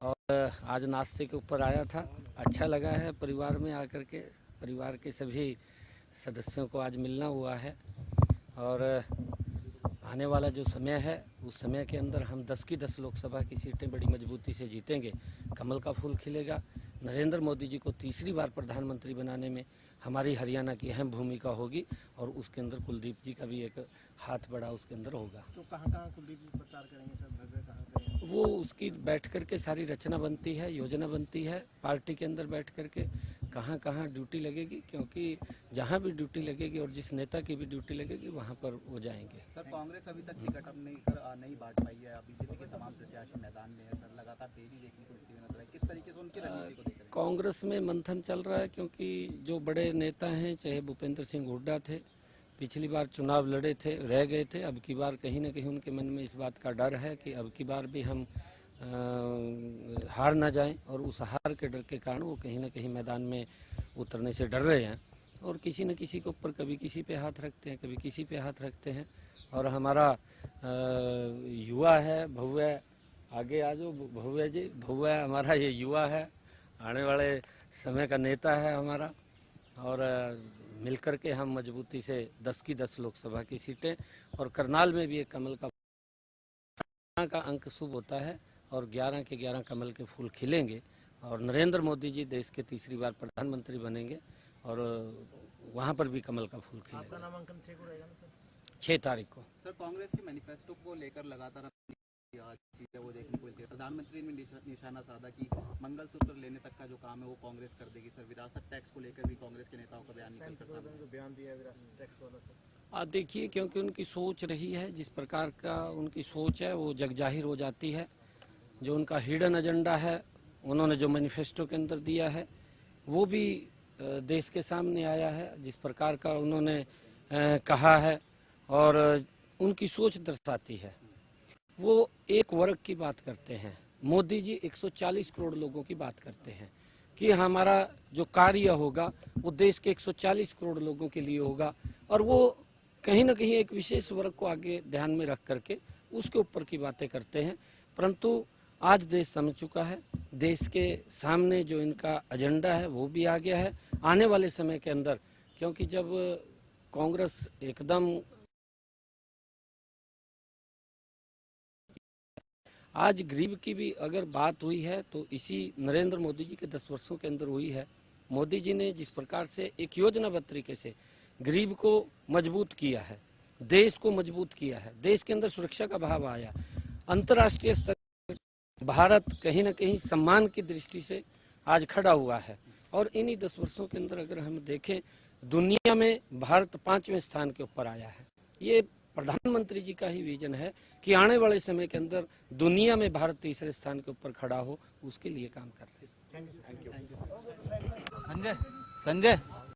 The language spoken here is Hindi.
और आज नाश्ते के ऊपर आया था, अच्छा लगा है परिवार में आकर के। परिवार के सभी सदस्यों को आज मिलना हुआ है और आने वाला जो समय है उस समय के अंदर हम 10 की 10 लोकसभा की सीटें बड़ी मजबूती से जीतेंगे। कमल का फूल खिलेगा। नरेंद्र मोदी जी को तीसरी बार प्रधानमंत्री बनाने में हमारी हरियाणा की अहम भूमिका होगी और उसके अंदर कुलदीप जी का भी एक हाथ बड़ा उसके अंदर होगा। तो कहाँ कुलदीप जी प्रचार करेंगे सर, भव्य कहाँ करेंगे? वो उसकी बैठ कर के सारी रचना बनती है, योजना बनती है पार्टी के अंदर बैठ कर के कहाँ कहाँ ड्यूटी लगेगी, क्योंकि जहाँ भी ड्यूटी लगेगी और जिस नेता की भी ड्यूटी लगेगी वहाँ पर वो जाएंगे। सर कांग्रेस अभी तक टिकट अब नहीं बांट पाई है। बीजेपी के तमाम प्रत्याशी मैदान में है सर, लगातार देरी देखने को मिलती है नजर है। किस तरीके से उनकी रणनीति को देख रहे हैं? कांग्रेस में मंथन चल रहा है, क्योंकि जो बड़े नेता हैं, चाहे भूपेंद्र सिंह हुड्डा थे, पिछली बार चुनाव लड़े थे, रह गए थे। अब की बार कहीं ना कहीं उनके मन में इस बात का डर है कि अब की बार भी हम हार ना जाएं, और उस हार के डर के कारण वो कहीं ना कहीं मैदान में उतरने से डर रहे हैं और किसी न किसी के ऊपर कभी किसी पे हाथ रखते हैं, कभी किसी पे हाथ रखते हैं। और हमारा युवा है भव्य, आगे आ जाओ भव्य जी। भव्य हमारा ये युवा है, आने वाले समय का नेता है हमारा, और मिलकर के हम मजबूती से 10 की 10 लोकसभा की सीटें, और करनाल में भी एक कमल का अंक शुभ होता है और 11 के 11 कमल के फूल खिलेंगे और नरेंद्र मोदी जी देश के तीसरी बार प्रधानमंत्री बनेंगे और वहाँ पर भी कमल का फूल खिलेगा। आपका नामांकन 6 को रहेगा ना सर? 6 तारीख को। सर कांग्रेस के मैनिफेस्टो को लेकर लगातार चीजें वो देखने को मिलती है। प्रधानमंत्री ने निशाना साधा कि मंगलसूत्र लेने तक का जो काम है वो कांग्रेस कर देगी। सर विरासत टैक्स को लेकर भी कांग्रेस के नेताओं का बयान दिया है विरासत टैक्स वाला सर। देखिए, क्योंकि उनकी सोच रही है, जिस प्रकार का उनकी सोच है वो जग जाहिर हो जाती है। जो उनका हिडन एजेंडा है, उन्होंने जो मैनिफेस्टो के अंदर दिया है वो भी देश के सामने आया है, जिस प्रकार का उन्होंने कहा है और उनकी सोच दर्शाती है। वो एक वर्ग की बात करते हैं, मोदी जी 140 करोड़ लोगों की बात करते हैं कि हमारा जो कार्य होगा वो देश के 140 करोड़ लोगों के लिए होगा, और वो कहीं ना कहीं एक विशेष वर्ग को आगे ध्यान में रख करके उसके ऊपर की बातें करते हैं। परंतु आज देश समझ चुका है, देश के सामने जो इनका एजेंडा है वो भी आ गया है आने वाले समय के अंदर, क्योंकि जब कांग्रेस एकदम आज गरीब की भी अगर बात हुई है तो इसी नरेंद्र मोदी जी के 10 वर्षों के अंदर हुई है। मोदी जी ने जिस प्रकार से एक योजनाबद्ध तरीके से गरीब को मजबूत किया है, देश को मजबूत किया है, देश के अंदर सुरक्षा का भाव आया, अंतर्राष्ट्रीय स्तर भारत कहीं ना कहीं सम्मान की दृष्टि से आज खड़ा हुआ है। और इन्हीं 10 वर्षों के अंदर अगर हम देखें, दुनिया में भारत 5वें स्थान के ऊपर आया है। ये प्रधानमंत्री जी का ही विजन है कि आने वाले समय के अंदर दुनिया में भारत तीसरे स्थान के ऊपर खड़ा हो, उसके लिए काम कर रहे हैं। Thank you. संजय